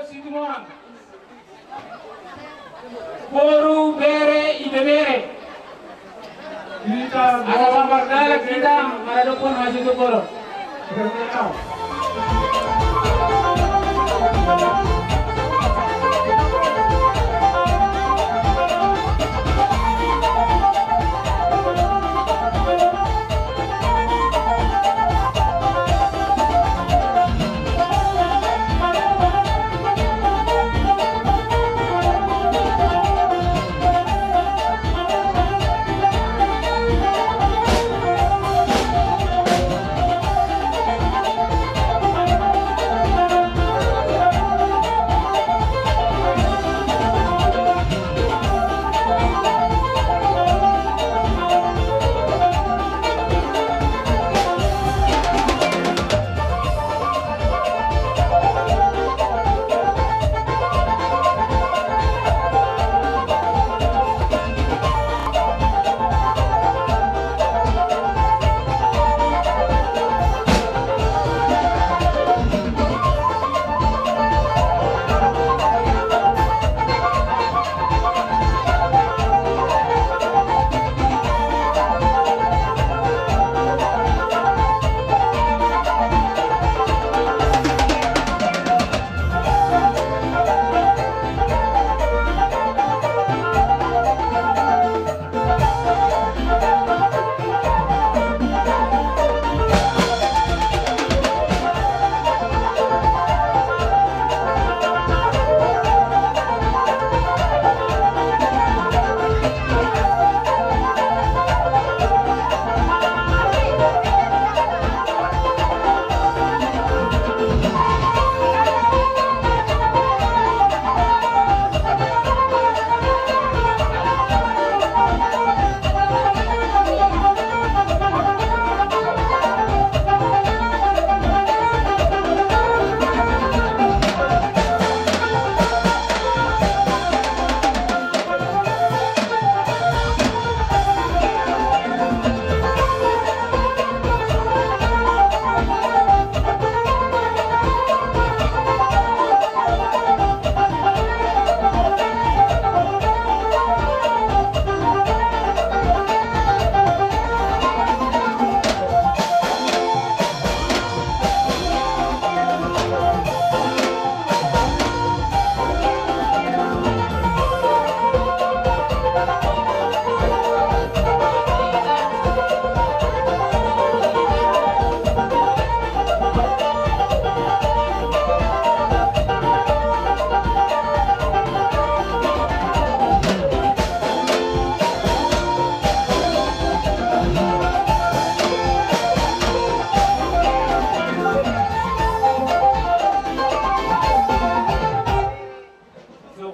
Situmorang. Boru bere ibe bere. Kita Ada kabar dalam kita ada pun masih tu boru.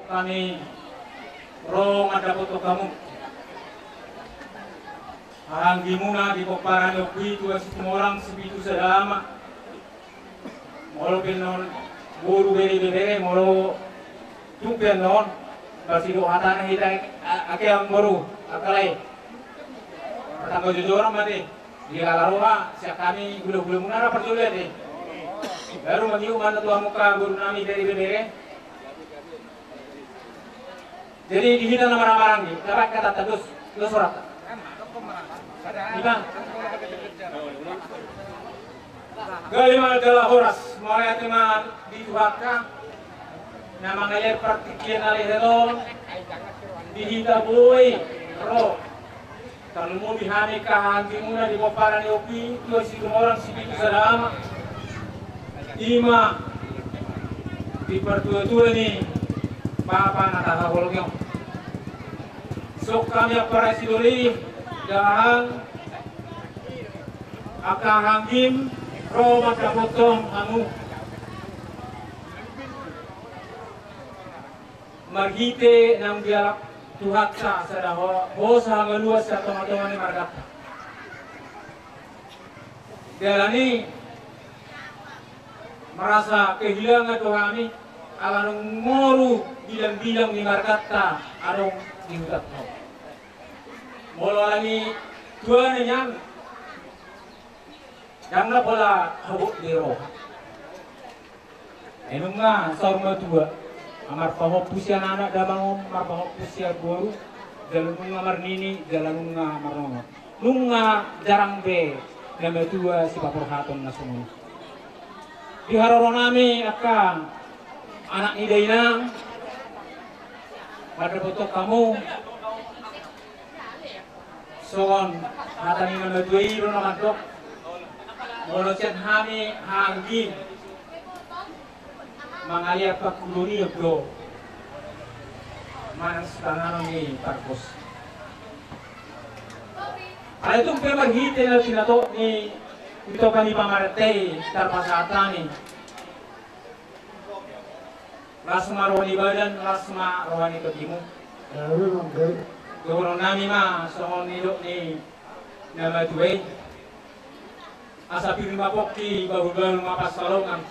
Kami roh madapoto kamu hanggi muna di koparan yopi tua Situmorang sebitu sedama molo penon buru beri bere molo tupen non kasi do hatana hita ake ang baru akalai tanggo jojoran mati di kalaroha siap kami gula-gula muna rapat juga deh baru magiu mana tua muka guru nami dari bere. Jadi dihina nama ramarang ni, dapat kata terus surat. Iman. Galimal adalah horas, mulai teman dituhaka, nama ngalir praktikian alih dihita boy, roh. Kalau mau dihani kahanti muna di koparan yopi, tua Situmorang sebitu sedama. Ima di pertua-tua ni. Papa nataha holongyo. Sok kami para sidoli dahang akahangim ro makapotong anu margite nang bialak tuhaksa sadaho bosa ngaluas sa tomatongan ni margat. Dalani merasa kehilangan kami alanong moru bilang-bilang ni markata arong tingkat no. Molo lagi tuan yang jangan pola habuk di roh. Enung nga sa rumah tua, amar pahopus yan anak damang amar pahopus yan boru, jalan nga amar nini, jalan nga amar nongo. Nung nga jarang be, nama tua si papurhaton na sumun. Di haroro nami akka anak iday na, madrepotok kamu, soon hatani nama tua iro naman dok, molosian hami hanggi. Mangalia pakuluni bro manang setengah ni parkos ada itu memang hite na sinato ni ito kami pamarate tarpasata ni lasma rohani badan lasma rohani ketimu dorong nami ma soon nilok ni nama duwe asa pirma pokki baru-baru mapasalongan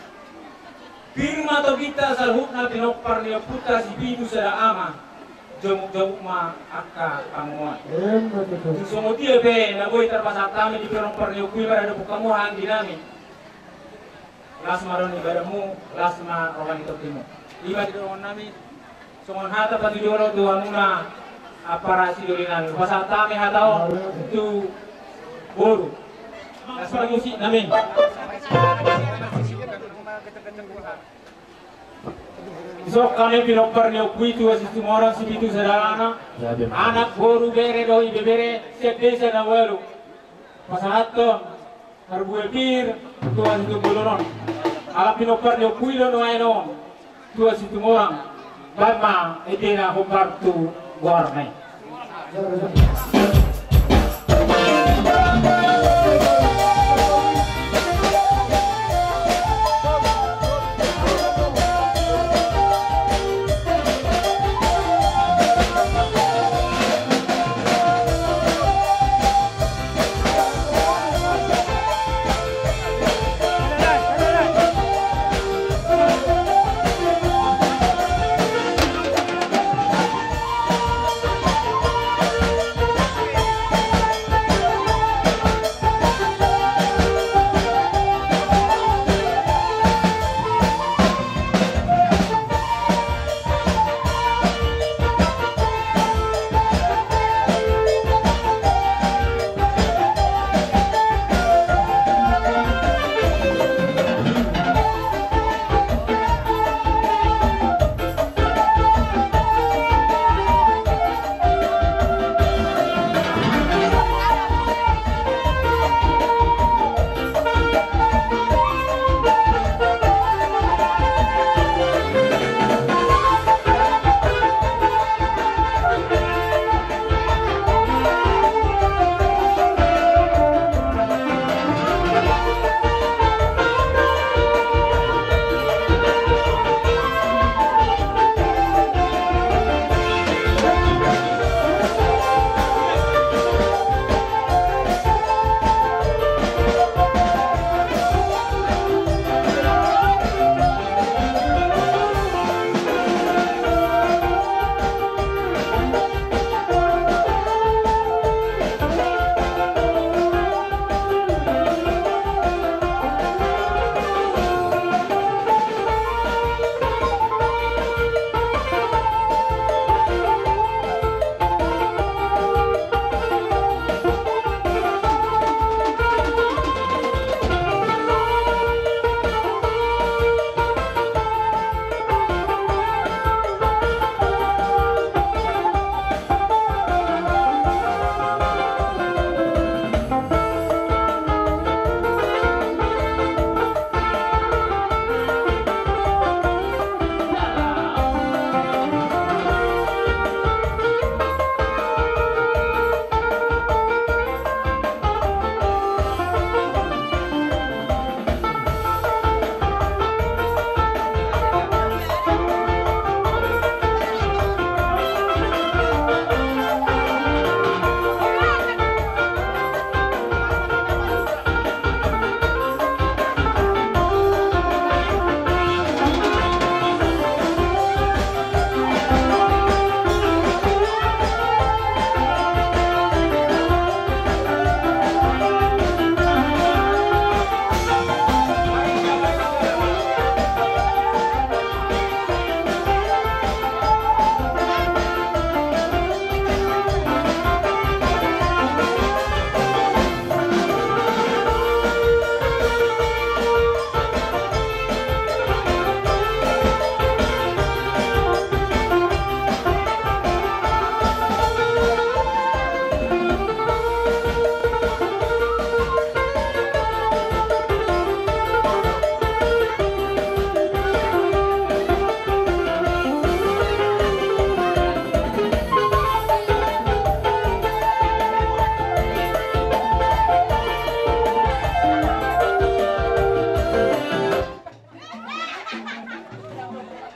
Firma to kita salhut na pinokpar niya puta si Bidu sa ama. Jomuk-jomuk ma akka kamuat. Susungot dia be na boy terpasat kami di pinokpar niya kuy marada bukamu hanggi namin. Lasma ron ibadamu, lasma rohan ito timu. Iba di doon namin. Sungon hata pati joro doa muna para siduri namin. Pasat kami hatao itu boru. Lasma musik namin. So kami pinokpar niyo kuitu si tumorang si Bidu sadana anak boru bere doi bebere siap desa na walu pasahaton harbuel pir tua si tumbolon ala pinokpar niyo kuilo no aenon tua si tumorang bama edena hokartu guarnai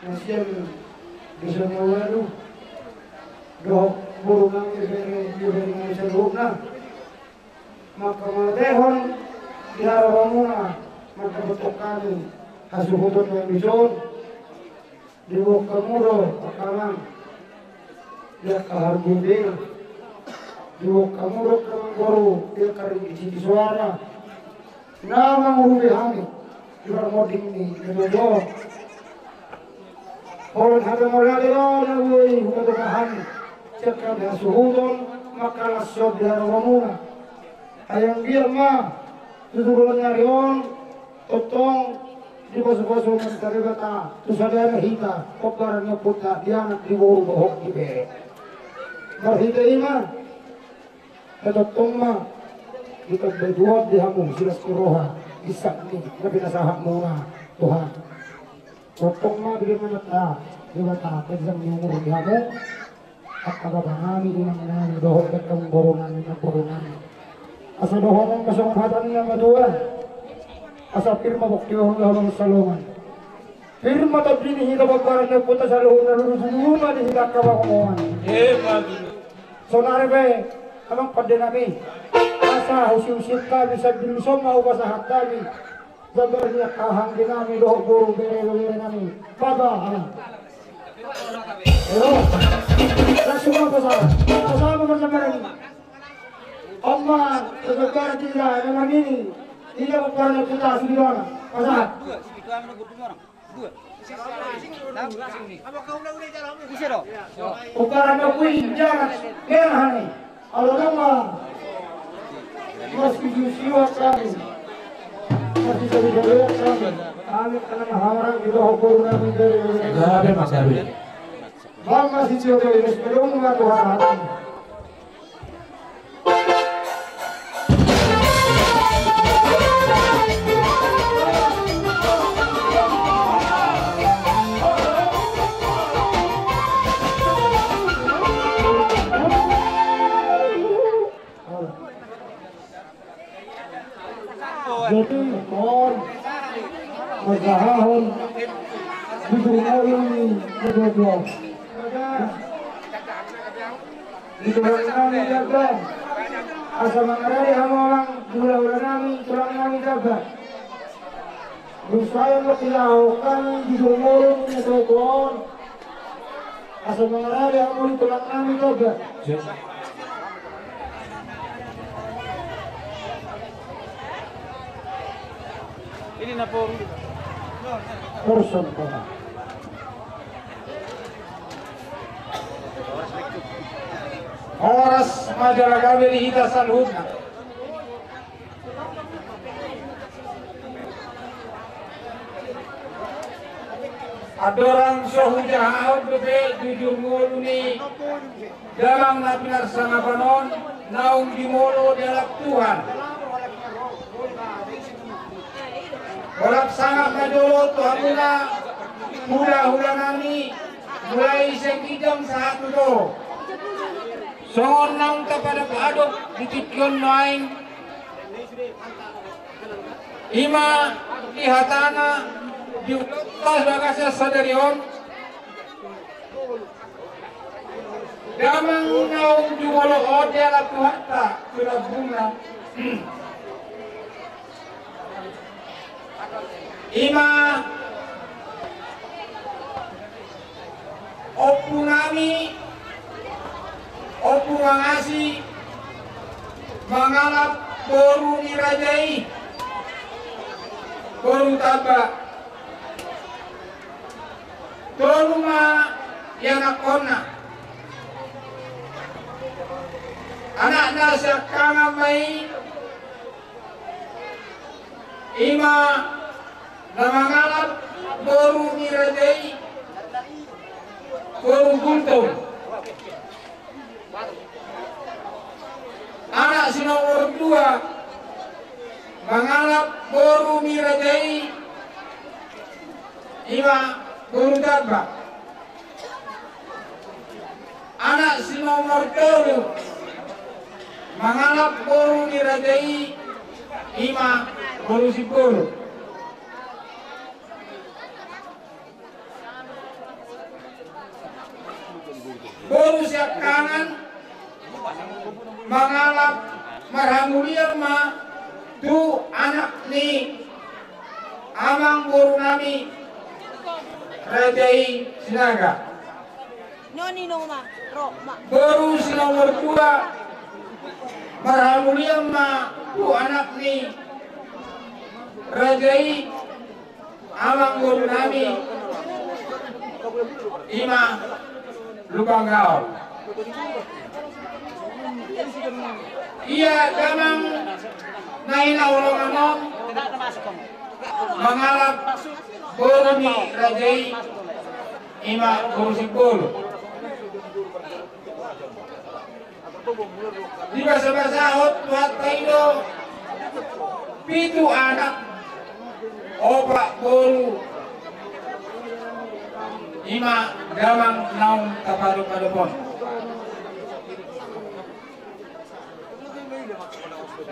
Nasyal bisa mawalo do burungan ibere nga sa loob na makamadehon diarawan mo na magkabutok kami hasuhutot ng bison diwok kamuro akalang dia kaharbudil diwok kamuro kamang goro dia karing isi suara namang urubi hami dibar moding ni kedodo Orang ada moladero na uwi humadakahan cekal na suhudon makalasod diarawan ayang birma tutulungan nyarion totong di baso-baso ng taribata tusadara hita koparan ng puta dianak di buru bahok di bere marhita ima totong ma kita berduat di hamung silas kuroha isak ni na pinasahak mo nga Tuhan totong ma bigyan mata di bata pedzang nyumur di hamung at kagabangami di nang dohok at kamborongan ng borongan asa dohok ang kasungkatan niya madua asa firma bukti ang habang salungan firma tabli ni hita pagkaran ng puta sa luhun na lulusuluma ni hita kawakumungan so narebe amang padinami asa husi-usip kami sa bilusong maupa sa hak kami zabar niya kahang dinami lohok buru bere nami baga pero langsung apa salah kasama bersama rin Amma sebentar tidak nama ini tidak pernah kita sudah pasal. Ukuran kui jangan kerana kalau nama masih siwa kami masih jadi kami kami kena mengharang di bawah corona menjadi. Gabe mas gabe. Bang masih siwa ini sebelum Tuhan. Jadi mohon masyahon didungawi kedua-dua didungawi jaga asa mengarari hama orang dula-dula nami tulang nami jaga berusaha metilahukan didungawi kedua asa mengarari hama tulang nami jaga ini na po person po na oras majalagabi ni hita sa luhod na adorang syahujahawad bebe jujur ngulu ni dalang na pinarsanga panon naung dimolo dialak Tuhan Walang sangat kadulot Tuhan muna hula-hula nami mulai isang idang sa ato to songon nang kapada paadok ditityon naing ima ihatana diutas bagasya sadarion damang naung jumolo ode ala Tuhan ta sudah bunga ima opu nami opu ngasi mangalap boru nirajai boru taba toluma yang akona anak nasa kangamai ima namangalap boru nirajai boru gultong anak si nomor 2 mangalap boru nirajai ima boru taba anak si nomor 3 mangalap boru nirajai ima boru sipolo boru siap kangen mangalap marhamulia ma tu anak ni amang boru nami Rajai Sinaga. Noni noma, roma. Boru si nomor 2 marhamulia ma tu anak ni Rajai amang boru nami Ima Lubanggaon. Iya damang naina ulonganom mangalap boru ni Rajai Ima boru Sipolo. Di basa-basa hot buat tayo 7 anak opak boru Ima damang naung kapado-padopon.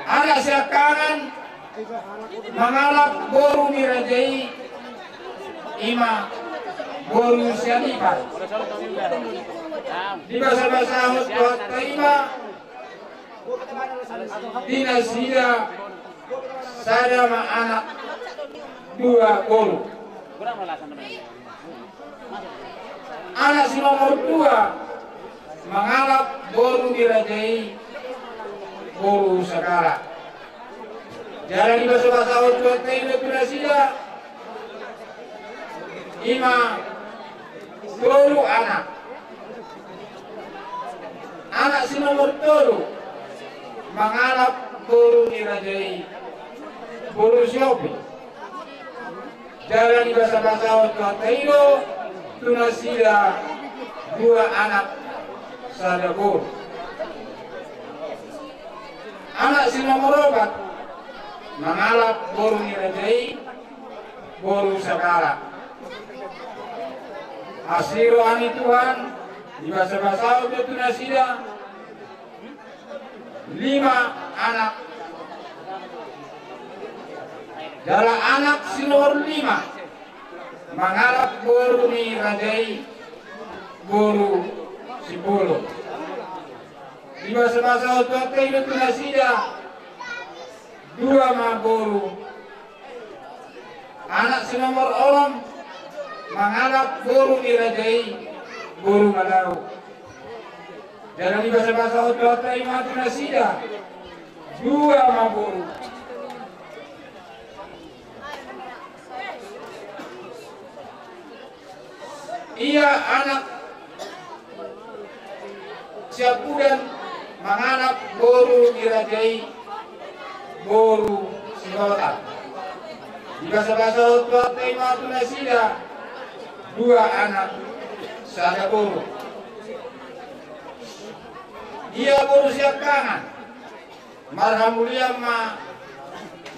Anak siap kangen mangalap boru ni Rajai Ima boru sialipat. Di basa-basa hot buat tayo dinasida sada ma anak 2 boru. Anak si nomor 2 mengalap boru dirajai boru Sakara. Jalan di basa-basa hot tayo dinasida Ima boru anak. Anak si nomor 3 mengalap boru dirajai boru Siopi. Jalan di basa-basa hot tayo tunasida 2 anak sada boru. Anak si nomor 4 mengalap boru dirajai boru Sakara. Asiro ani Tuhan di basa-basa hot tunasida 5 anak. Jala anak si nomor 5 mengalap boru ni Rajai boru Sipolo. Di basa-basa hot tayo tunasida 2 ma boru. Anak si nomor 6 mengalap boru ni Rajai boru Malau. Jangan di basa-basa hot tayo tunasida 2 ma boru. Ia anak Siapudan mengalap boru dirajai boru Sinotan. Di basa-basa hot tayo tunasida 2 anak sada boru. Ia boru siap kangen marhamulia ma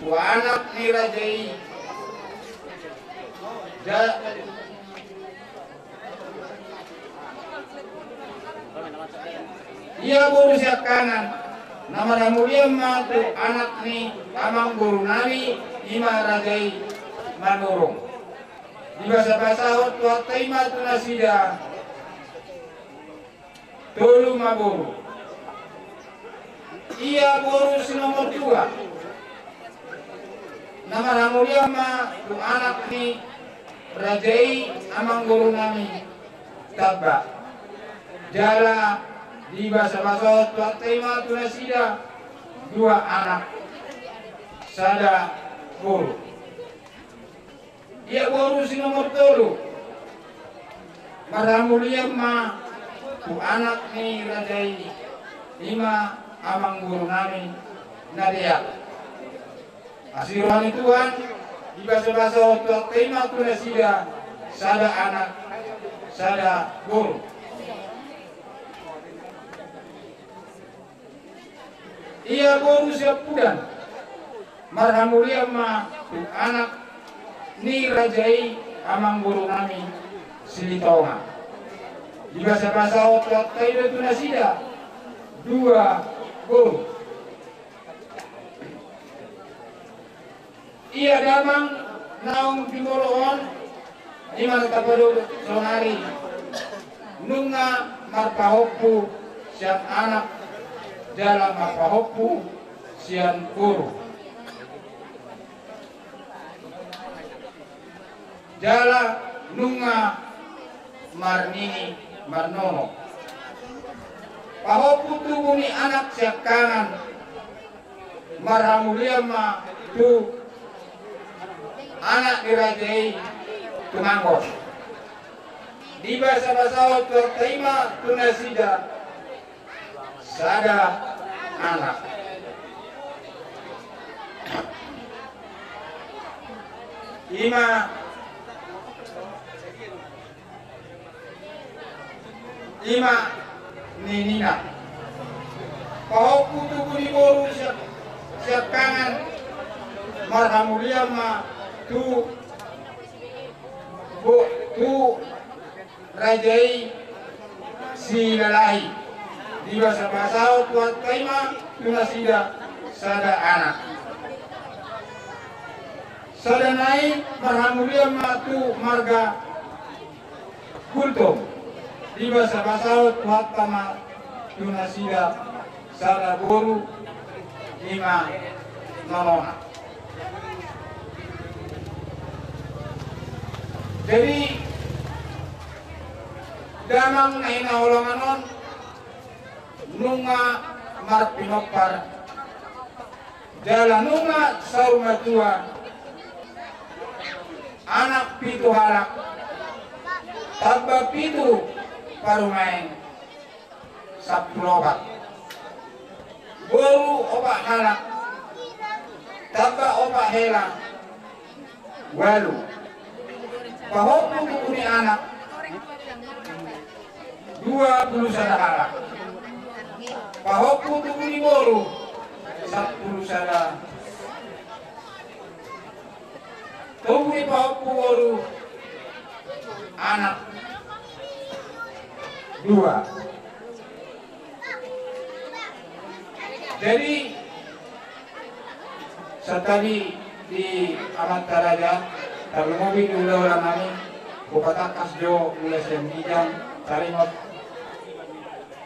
2 anak ni Rajai Ia boru siap kanan nama ramulia ma tu anak ni amang boru nami Ima Rajai Manurung. Di basa-basa hot tayo tunasida 3 ma boru. Ia boru si nomor 2 nama ramulia ma tu anak ni Rajai amang boru nami Tabak. Jala di basa-basa hot tayo tunasida 2 anak sada boru. Ia boru si nomor 3 marhamulia ma tu anak ni Rajai Ima amang boru nami Nadia. Asirohani Tuhan di basa-basa hot tayo tunasida sada anak sada boru. Ia boru siap pudan marhamulia ma tu anak ni Rajai amang boru nami Silitonga. Di basa-basa hot tayo tunasida 2 boru. Ia damang naung timoloon Iman kapado sonari nunga marpahoppu sian anak jala marpahoppu sian guru. Jala nunga marnini marnono. Pahoppu tubuni anak siak kanan marhamuliama tu anak dirajai tumangkos. Di bahasa-bahasa terima tunasida sada anak. Ima ninina. Pahoppu tubuni boru siap kangan marhamuliama tu rajai si lalahi di bahasa tuat kaima tunasida sada anak. Sada naik marhamuliama tu marga kultum di bahasa tuat kama tunasida sada guru ima nonona. Jadi damang na hinaholonganon nunga marpinopar jala nunga saumatua anak pitu halak tabba pitu parumain saplobat boru opak halak tabba opak hela walu pahoppu tukuni anak 20 halak pahoppu tukuni boru 10 sada tukuni pahoppu boru anak 2. Jadi setadi di amat taraja tapi mobil dulu orang kami kupatakas jo mulai sembilan tarimot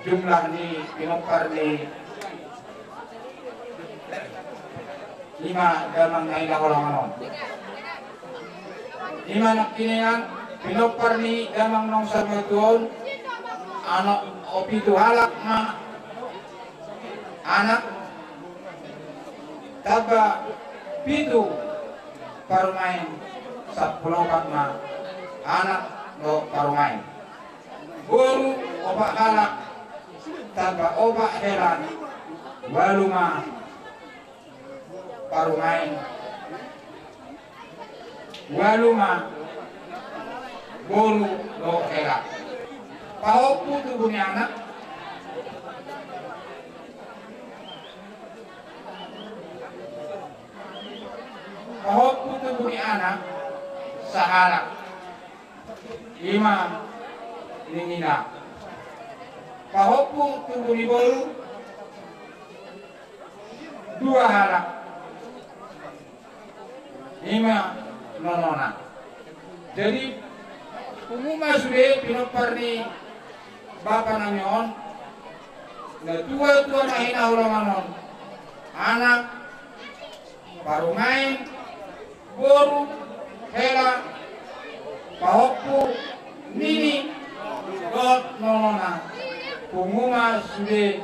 jumlah ni pinopar ni 5 damang naila orang 5 nak kinian pinopar ni damang nong sarmatuon anak opi tu halak ma anak taba pitu parumain 10 ma anak do parumain guru opak halak taba opak heran waluma parumain waluma guru do heran pahoppu tubuni anak pahoppu tubuni anak sahalak 5 ningina pahoppu tubuni boru 2 halak 5 nonona. Jadi umumnya sudah pinopar ni bapak nanyon na tua na hinahulunganon anak parumain boru hela pahoppu nini dot nonona umumnya sudah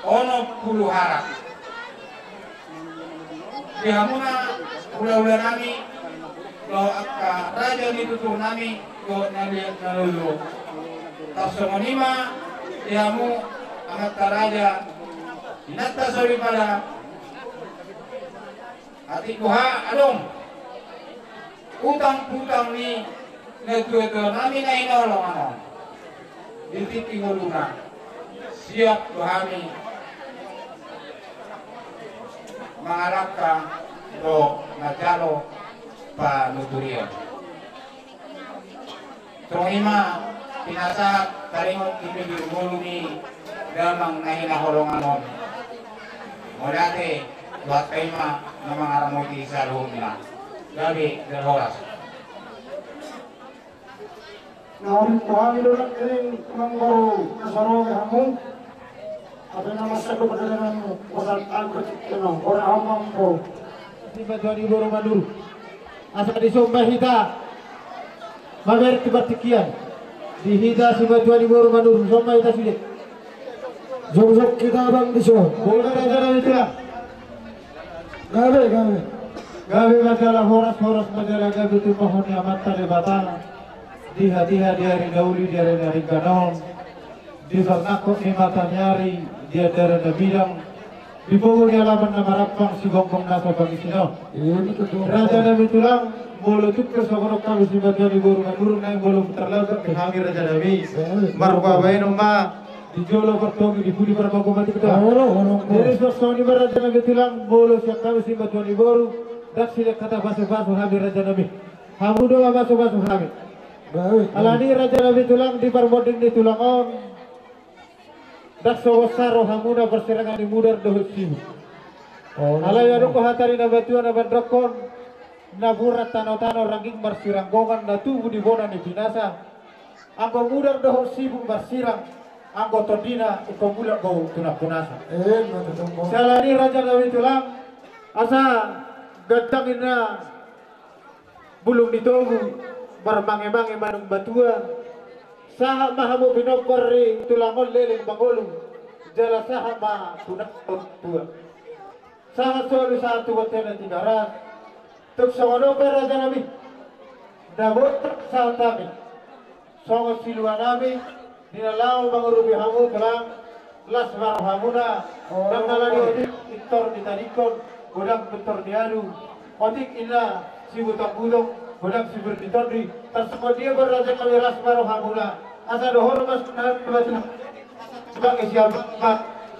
ono 10 halak dihamuna ula-ula nami lo akka raja ditutur nami go naliat nalulu tasomonima dihamu amat raja inatta sori pada hati kuha adong utang-utang ni netu-etu nami na inolong ano dititing uluna siap kuhami mangarap ka do najalo pa nuturian. Tungima pinasa kalimot ibigir mulungi damang nahinahulunganon. Modate buat kaima na mga ramuti sa luhod nila. Gabi del horas. Naurin kuhani doang kering mangbaru nasaro kamu. Apa nama saya kebenaranmu? Orang aku kenal orang amampo. Di Batuan Ibu Romandur. Asa di Sumpah Hita. Mamer tiba-tikian. Di Hita si Batuan Ibu Romandur. Sumpah Hita sudah. Jom-jom kita abang di show. Boleh acara itu lah. Gawe. Gawe majalah horas majalah gawe itu pohonnya mata di batang. Diha-diha di hari dauli di hari kanon. Di Sarnakot di mata nyari dia dari bidang. Di pokok dia laban nama rapang si gongkong nasa pangisino. Ini kedua. Raja Nabi tulang bolo tukar sokorok kami si Batuan Ibu Romandur naik bolo terlalu kehangir Raja Nabi. Marwa baino ma. Di Jolo Pertongi di Budi Prabago mati kita. Dari sosok di Raja Nabi tulang bolo siap kami si Batuan Ibu dak sila kata basu-basu habis Raja Nabi. Hamu doa basu-basu habis. Alani Raja Nabi tulang di Parmoding di tulang on. Dak sawasaro hamuna berserangan di mudar dohut simu. Alay anu ko hatari na Batuan na bandrakon. Naburat tano-tano rangging bersiranggongan na tubuh di bona ni binasa. Anggo mudar dohut simu bersirang. Anggo todina iko mulak go tunak punasa. Salani Raja Nabi tulang asa gantangin na bulong ditogu barmange-mange manung Batuan. Saha mahamu binobari tulangon leleng bangolong jala saha ma tunak tua. Saha solu saha tua tena tigaran. Tuk sawano Raja Nabi. Dabot saha tami. Songo siluan nami. Dinalau mangurubi hamu telang las marah hamuna dan nalani odik itor ditarikon godang betor diadu odik ina si butak budok godang si berditodri tersebut dia berraja kali las marah hamuna asa dohor mas batu sebagai siapa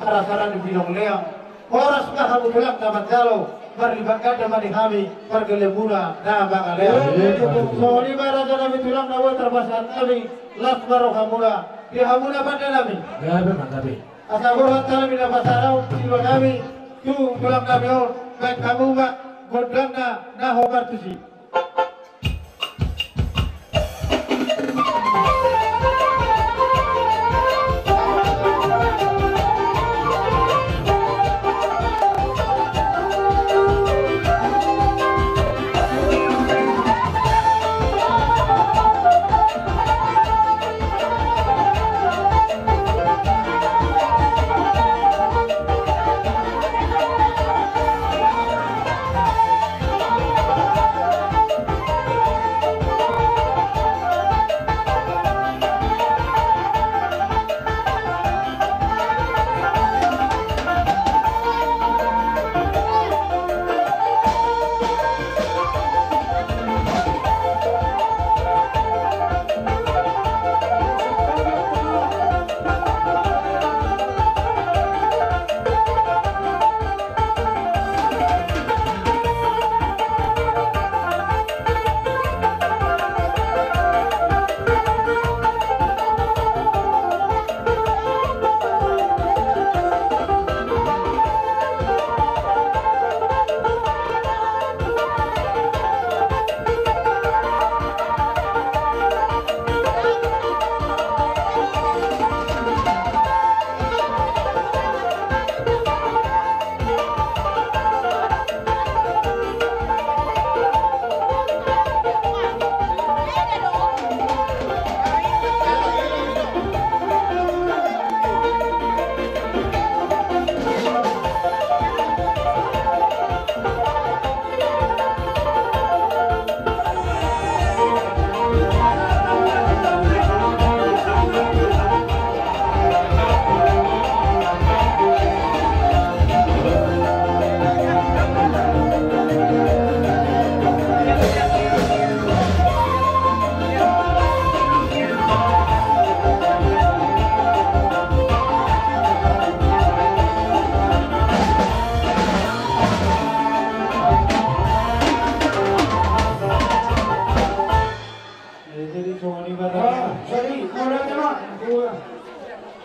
harasaran di bidang leang horas mah hamu telang tamat jalo berlibatkan sama di kami pergelemuna nah bang leang soalnya Raja Nabi tulang nawa terbasar kami las marah hamuna di hamuna pada Nabi. Ya memang Nabi. Asal buat kami dapat sarau siwa kami tu tulang kami on baik kamu mak godang na hobar tu si.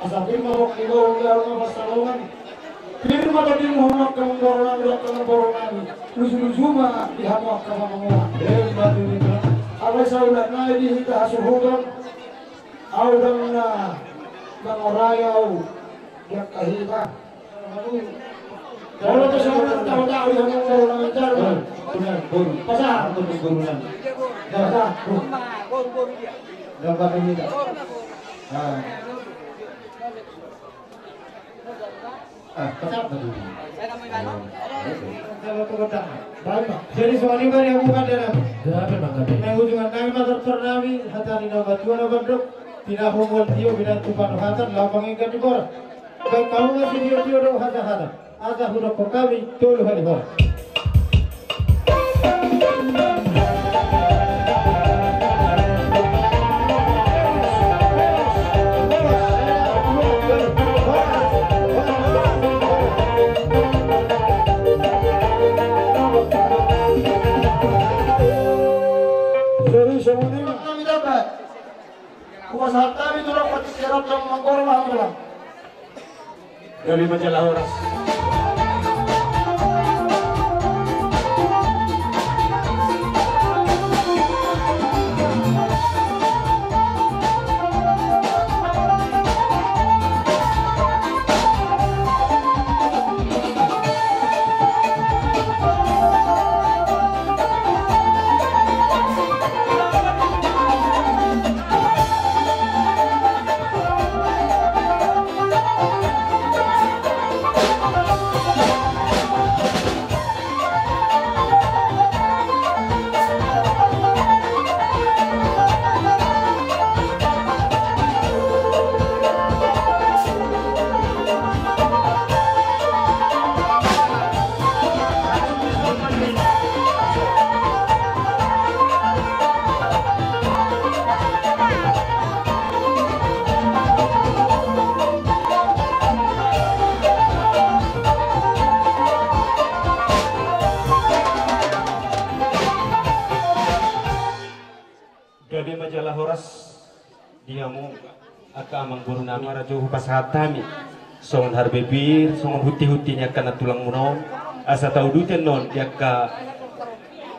Asabi mabok ibo ulang masalungan. Kini mata di Muhammad kamu borongan udah kamu borongan. Lusu-lusu mah dihamok kamu semua. Alay sa ulat na di hita asuhugan. Audang na nangorayaw yang kahita. Kalau tu semua tahu-tahu yang baru nak bicara. Guru. Pasal. Guru nan. Pasal. Guru dia. Dapat ini tak? Pasal apa tu? Saya nak main mana? Kalau tu kata. Baik pak. Jadi soalnya bari aku kada nak. Dapat pak. Nang ujungan kami motor nami hatari na batuan banduk. Tina homol tio bina tupan hatan lapang ikan di bawah. Baik kamu ngasih tio do hata. Asa huda ko kami tolu hari bawah. Kami dapat. Kuasa kami tu dapat serap yang mengkorban orang. Dari majalah Horas. Gabi majalah Horas diamu aka amang guru nami rajo pasatami songon harbebir songon huti-hutinya kana tulang munon asa tau duten non diaka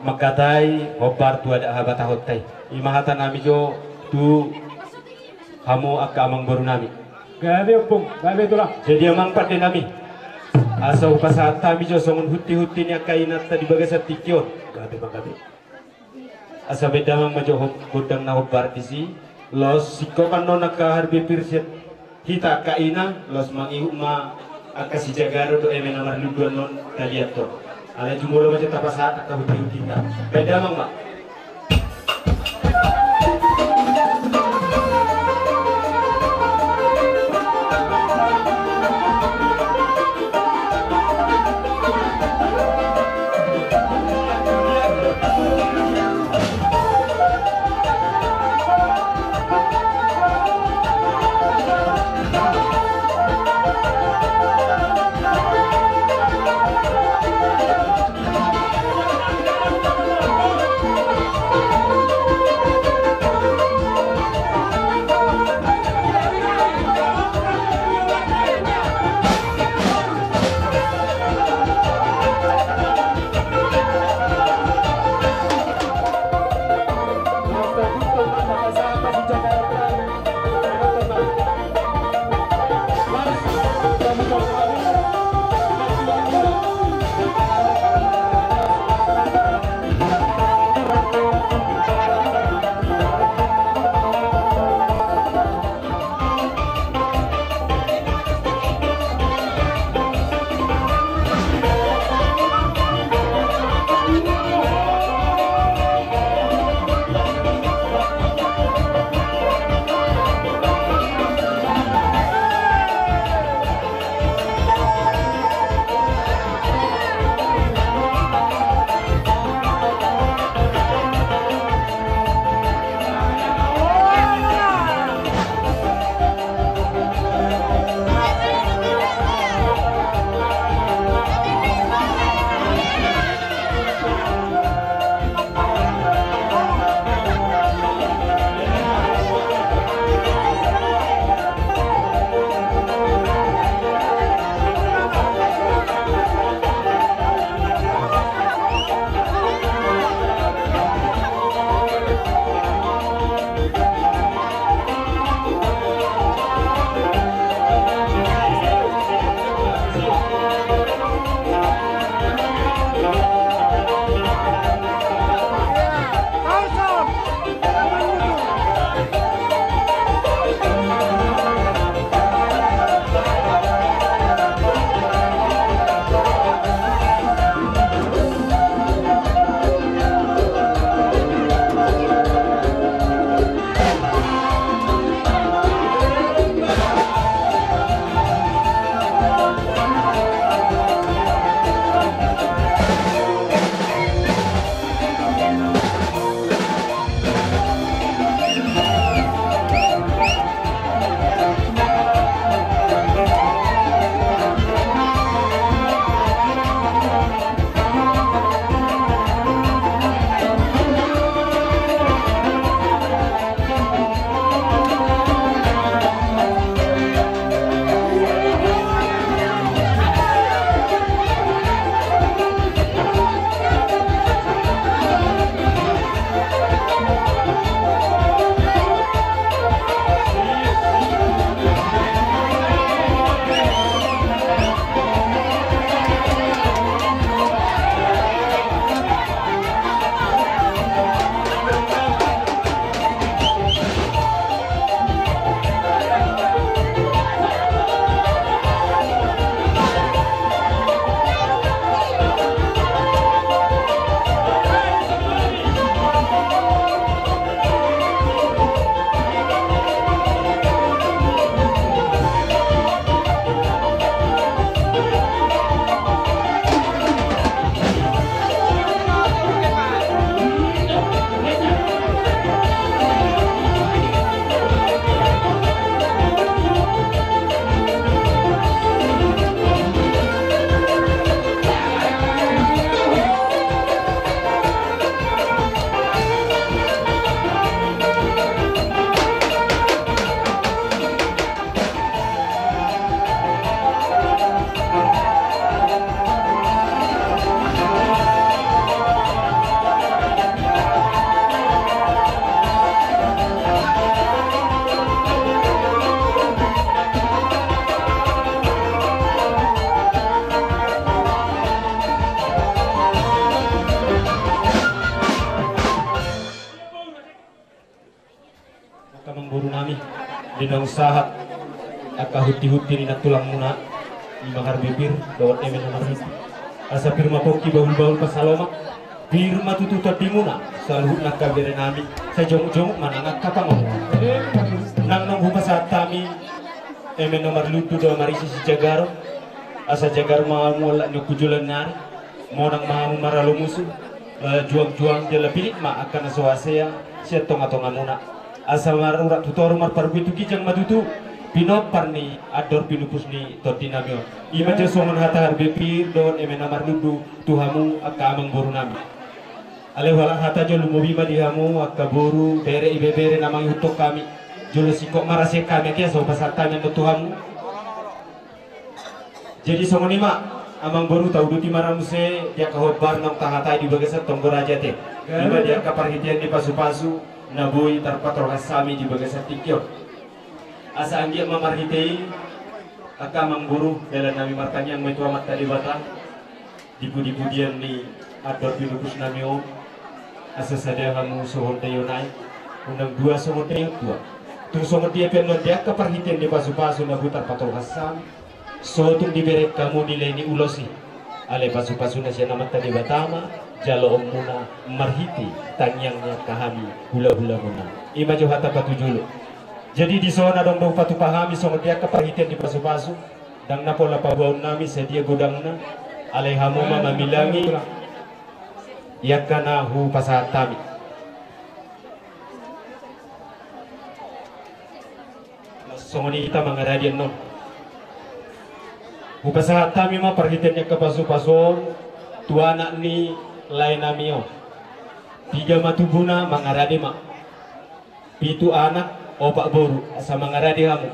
makatai hobar tu ada habata hotai imahata nami jo tu hamu aka amang guru nami gabi opung gabi tulah jadi amang pate nami asa pasatami jo songon huti-hutinya kainat tadi bagasa tikyon gabi gabi asa bedamang majo godang na hobar disi los sikokan nona ka harbi pirset hita kaina los mangihu ma aka si jagaro do eme nomor luduan non taliato ala jumulo majo tapasat ka huti kita bedamang ma kamang guru nami dinang usaha aka huti-huti ni tulang muna di mahar bibir dawat emen nomor hiti asa firma poki baul-baul pasaloma firma tututa dimuna saluhut nak kabere nami sa jomuk-jomuk manangak kapamang nang nong humasa tami emen nomor lutu do marisi si jagaro asa jagar mahamu wala nyukujulan nari mau nang mahamu maralo musuh juang-juang jala pilit ma akan asawasaya siya tonga-tonga muna asa marurat tutor mar parbitu kijang madutu pinopar ni ador pinupus ni toti namio ima je songon hata harbe pir don emena marludu tuhamu akka amang boru nami ale wala hata jo lumobi ma dihamu akka boru bere ibebere namang hutok kami jolo sikok marase kami kia so pasatanya no tuhamu jadi songon ima amang boru tau duti maramuse dia kahobar nang tahatai di bagasat tonggora jate ima dia kaparhitian di pasu-pasu nabui tarpator hasami di bagasat tikyo asa anggia mamarhitei aka mangguru dalam nami markanya yang metua mat tadi bata dipu-dipudian ni ador binupus nami om asa sadaya kamu sohon tayo nai undang dua sohon tayo dua tung sohon dia penon dia kaparhitian di pasu-pasu nabu tarpator hasami so tung diberi kamu nilai ni ulosi ale pasu-pasu na siya namat tadi batama jalo om muna marhiti tanyangnya kahami hula-hula muna ima jo hata patujulu. Jadi di sana dong dong patu pahami sama dia keperhatian di pasu-pasu dan napola pabaun nami sedia gudangna alaihamu mamilangi yakana hu pasatami somoni kita mengaradian non hu pasatami ma perhatiannya ke pasu-pasu tuanak ni lain namio 3 matubuna mengaradi ma pitu anak opak boru asa mangaradi kamu.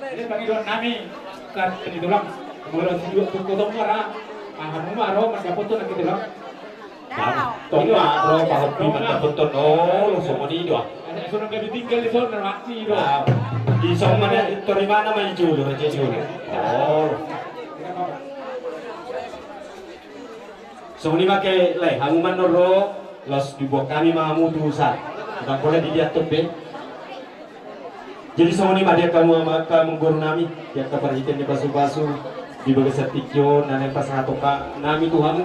Ini bagi don nami kan ini tulang. Kemudian dua potong mara. Ahamu maro mendapat tu nak kita tulang. Tong maro pahopi mendapat tu no semua ni doa. Ada sono kami tinggal di sono mati do. Di sono mana terima nama julu raja julu. Oh. Semua ni makai leh hanguman noro los dibuat kami mahamu tu usah. Tak boleh didiatur be. Jadi semua ini dia kamu maka mengguru nami dia keperhatian di pasu-pasu di bagasat tikyo nane pas hatoka nami tuhamu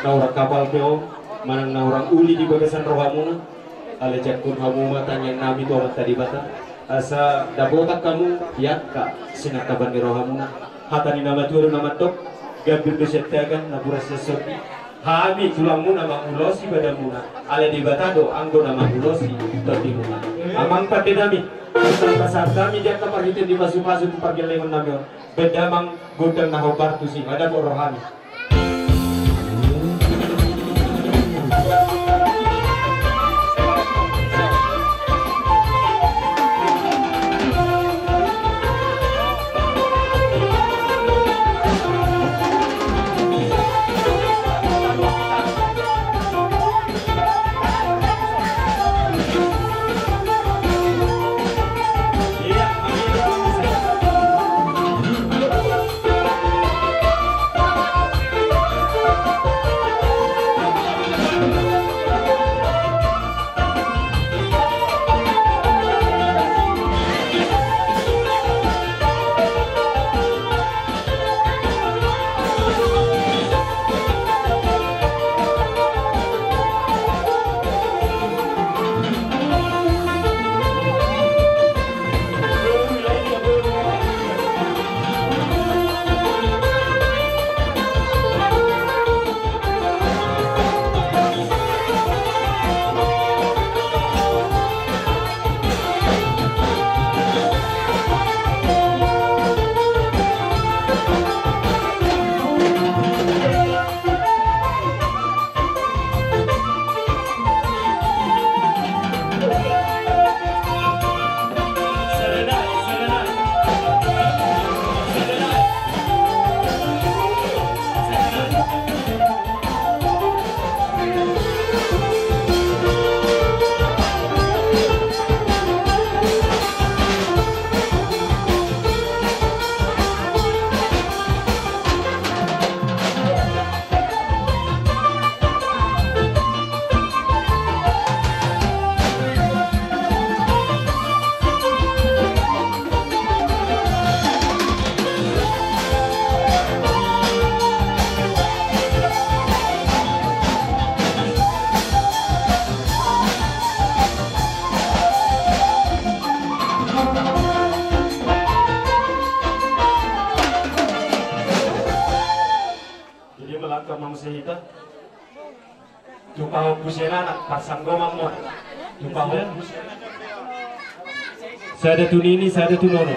naurang kapal peo mana naurang uli di bagasan rohamuna ale jakun hamu matanya nami tu amat tadi bata asa dabotak kamu yakka sinakaban di rohamuna hatani nama tuaru nama tok gabir besyatakan nabura sesopi hami tulangmu nama ulosi badamuna ale di batado anggo nama ulosi totimuna amang pati nami pasar kami dia keperhatian di pasu-pasu tu pergi lewat nami bedamang godang nahobar tu sih ada rohani sehita. Jumpa hopus ya anak pasang gomang mo. Jumpa hopus. Saya ada tu nini, saya ada tu nono.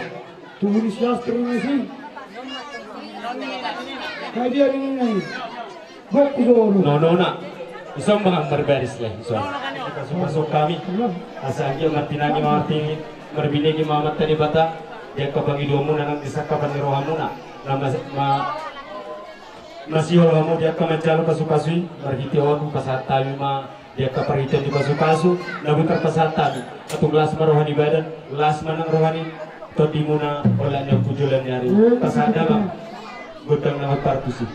Tulis sastra ini sih. Kajian ini nih. Baku dulu. Nono nak. Isang mga berbaris lah. Masuk kami. Asa dia martinagi martini. Berbinegi mamat tadi bata. Dia kabangi domu nanang disakapan ni rohamu nak. Masih rohamu dia kemencalo kasu-kasui. Berhiti orang pasata ma dia kaparhitan di kasu-kasu. Nabutar pasata ni. Atau lasma rohani badan. Lasma nang rohani. Todi muna olanya pujulan nyari. Pasada bang. Gudang nama partusi.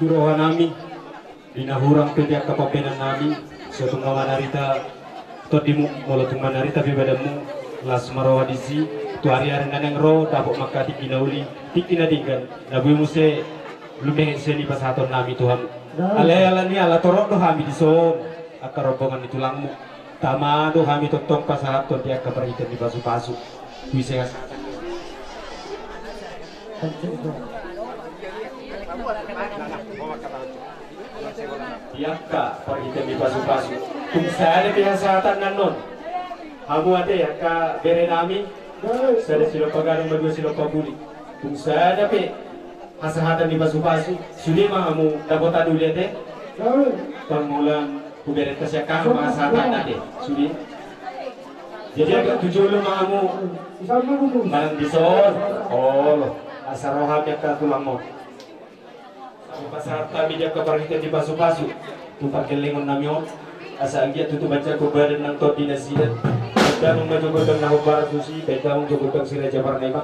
Rohan nami dinahurang pediak kapapenan nami suatu ngawanarita todimu molotung manarita bibadamu las marawa disi tu hari-hari nanang ro dapok makati kinauli tikina digan nabi muse lumeng seni pasaton nami Tuhan ala ni ala torok do hami dison akar rombongan itulangmu tamado hami totong pasaton dia kaparhitan di pasu-pasu bisa Yaka perhitian di pasu-pasu. Kung saya ada kesehatan nanon, kamu ada ya ka bere nami, saya silo pagarang berdua silo pabuli. Kung saya ada pe kesehatan di pasu-pasu, sudah kamu dapat adu lihat deh. Permulaan kuberet kesehatan kesehatan ada, sudah. Jadi agak tujuh lo kamu, malam disor, oh asal roham yang tulang mo. Pasar kami dia keperhatian di pasu-pasu tumpah kelengon namyo asal dia tutup baca ko badan ng koordinasian dan menjogodang na barat susi beda menjogodang si Raja Parnema.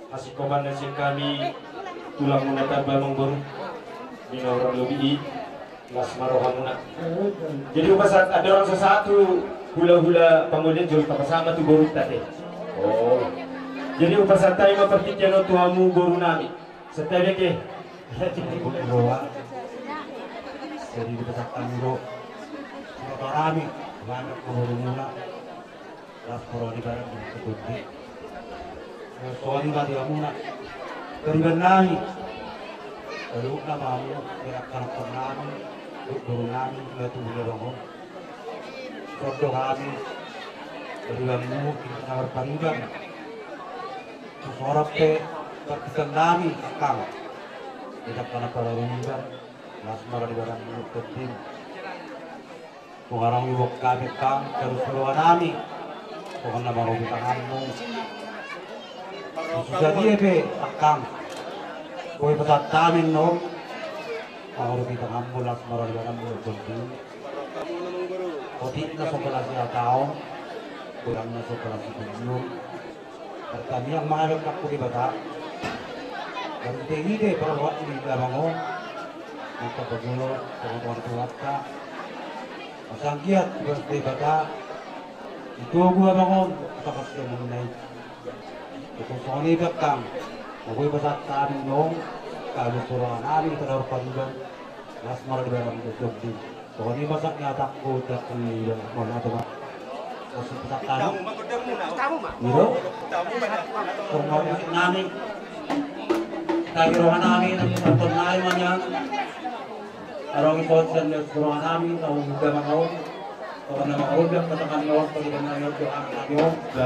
Masih komandan kami tulang menata Bamang Baru Bina orang lebih Las Marohamuna. Jadi pas ada orang sesatu hula-hula pemulihan jual sama tu baru tadi. Oh. Jadi pas tayo mapertikyan o tuamu baru nami. Setiap ke. Jadi dipasakkan dulu rami banyak baru mula Las Poro di barang di soalnya nggak dia muna keriban nami lalu nama mu gerakkan nami baru nami nggak tuh boleh bangun foto kami keriban mu kita nawar pariban sesorap ke terkesan nami akang gerakkan para rumah Las Mara di barang mu ketim pengarang iwak kami kang terus keluar nami pokok nama robi tanganmu susah dia pe akang koi pesat tamin nom kalau robi tanganmu Las Mara di barang mu ketim kotik na sekolah siya tao kurang na sekolah si penyum pertani yang mahal kakku di bata dan tinggi deh perwak di labango kita bergulung teman-teman keluarga masang giat di bata itu gua bangun kita pasti mengenai itu soalnya bekang aku pasat tadi nong kalau suruhan hari kita harus panjang Las Mara di dalam itu soalnya masaknya takut takut mana tuh mak masih pasat tadi itu semua nami tadi rohan nami nanti nonton nai manjang Arong ikut dan suruhan nami tahu juga mau kalau nama udah katakan nyawa kalau dengan nyawa doa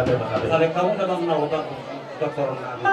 nyawa saling kamu memang nyawa dokter nami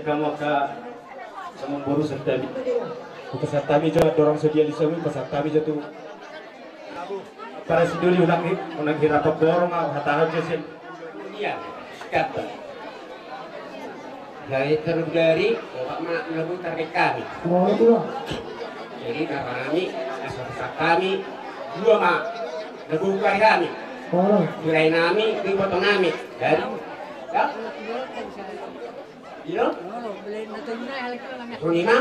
kamu ke sama baru sertami. Untuk sertami juga dorong sedia di sini pas sertami jatuh. Para siduli ulang hirap dorong hatahan jesin. Iya, kata. Dari terugari Bapak Mak lagu tarik kami. Jadi karena kami asal kami dua mak lagu kami. Mulai nami di potong nami dari. Iya? Runima,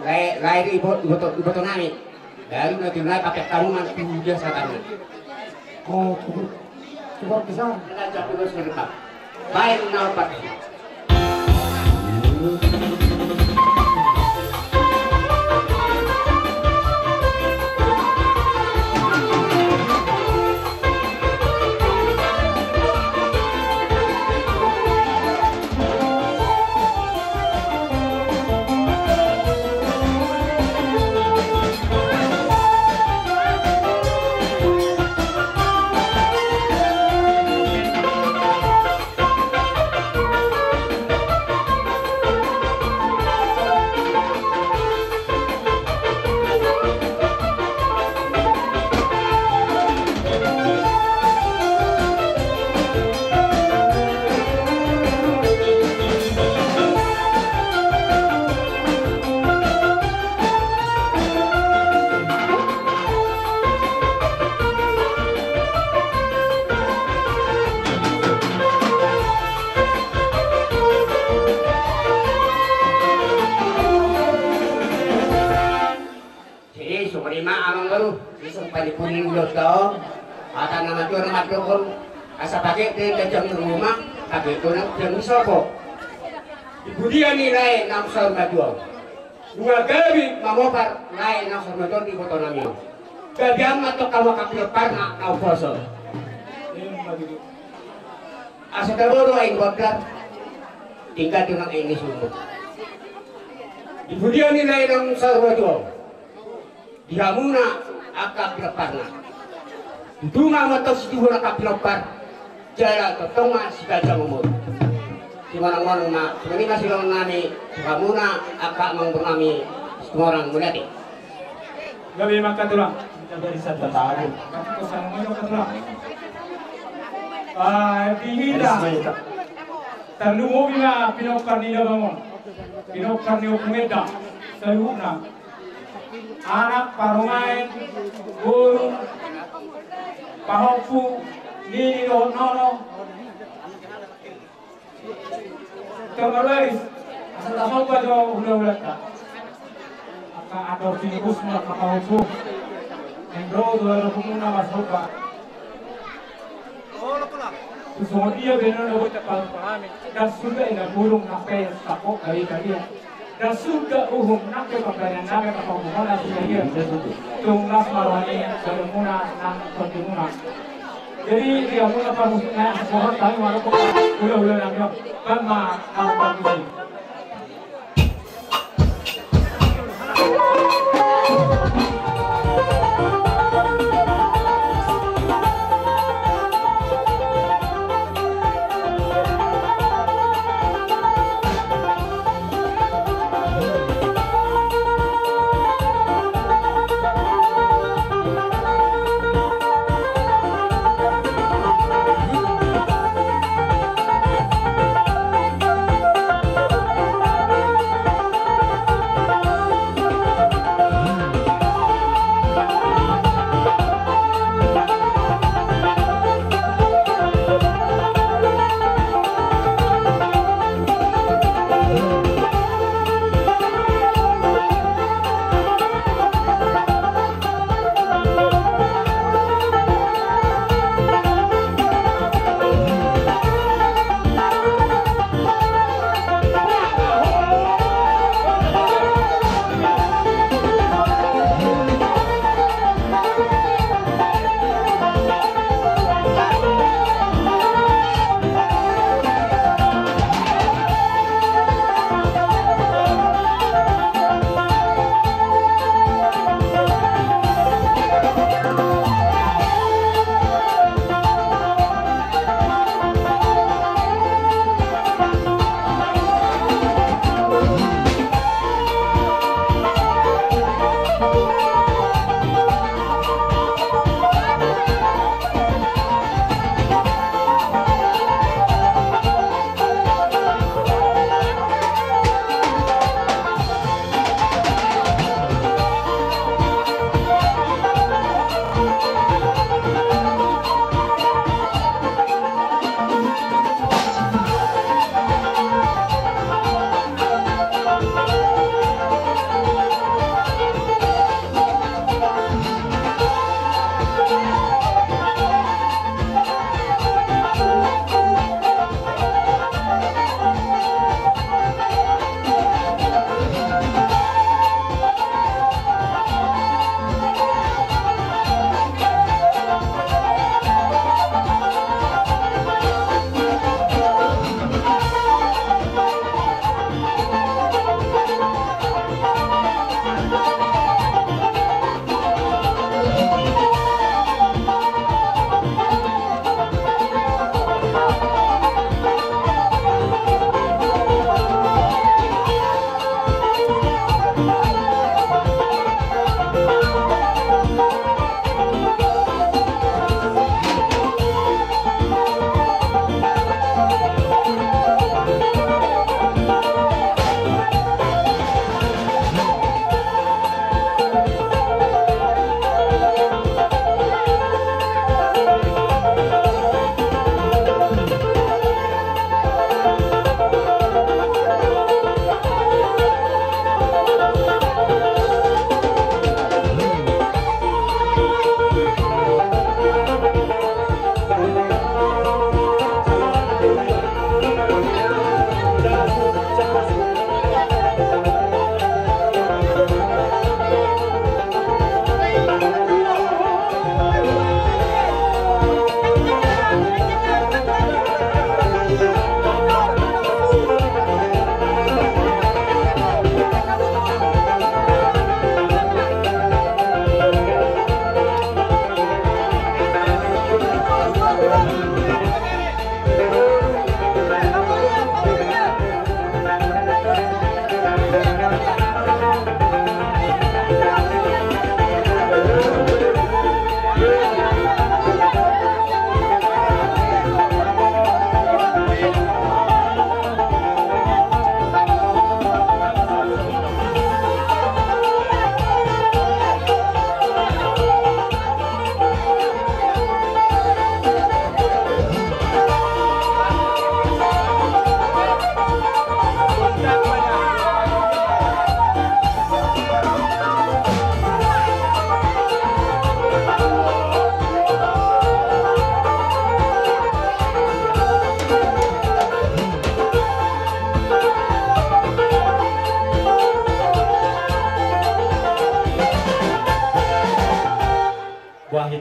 lahir ibu nami. Dari nanti pakai tarungan dia satana. Oh, coba bisa. Kita jauh dulu sebentar. Baik, nampak. Nanin ulos daw. Ata naman doon naman doon. Asa pakai di kajang rumah. Pakai doon ang sopo. Ibudian ni lain ng sarmaduang. Dua gabi mamopar lain ng sarmaduang di boto namin. Gabiang mato kawakapilopar na nauposo. Asa taboro ay kodar. Tinggal doon ang ini sumbo. Ibudian ni lain ng sarmaduang. Dia muna akapilopar na. Duma mato si dihura kapilopar. Jala totonga si kajang umur. Si manang-manang na, sebenarnya masih orang nani, kamu na akak mengbernami semua orang melihat. Gabi makatulang. Dari Santa Tahu. Kusang mo yung katulang. Dihita. Tanlumobi na pinokar nila bangon. Pinokar niyo kumeda sa luna. Anak, parungain, guru, pahopu, nino, nono. Terbaris, asal apa jo udah ka. Aka ador tinibus mo nakakaupo. Embro dua muna masuk ka. Susungod iya benar na buta pangpangami. Dan sudah ina bulong na kaya sako kali kaliya. Dan sudah nakay pagkanyan namin kapagmumuna sa iya. Tung nas marwani dari muna ng kontimuna. Jadi dia muna pa musina pohon tayo wala ko ulah-ulah namin. Pama ang pagkusin.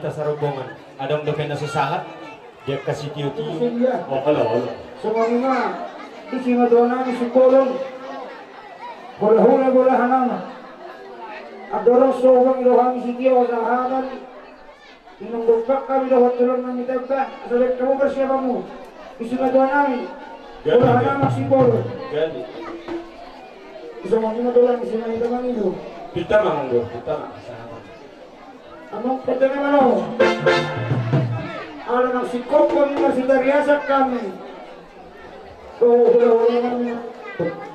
kita sarobongan. Ada yang dopen susahat, dia kasih tiu-tiu. Oh, halo. Semua di sini dona ni sukolong. Hula hanama. Adoro sowang ilohang sitio sahanan. Inong lupak kami dah tulong nang itagka. Asal kamu bersiapamu. Di sini dona ni. Hula hanama sikolong. Gadi. Semua dolan di sini itu kami itu. Kita manggo, kita Among pertama malo. Ala nang sikop kami masih teriasak kami. Hula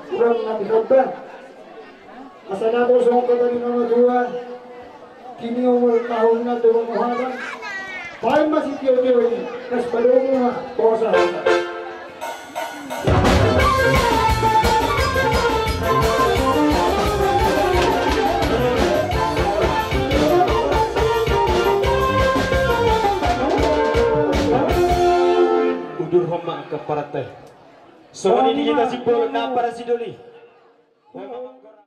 kurang nabi sabda. Asa na to sa kata ni mga duwan. Kini umur tahun na turun muhadan. Pahay masih tiyo-tiyo ini. Kas palungo nga. Posa. Udur homa ke parate. So ini kita simpul na para si Doli.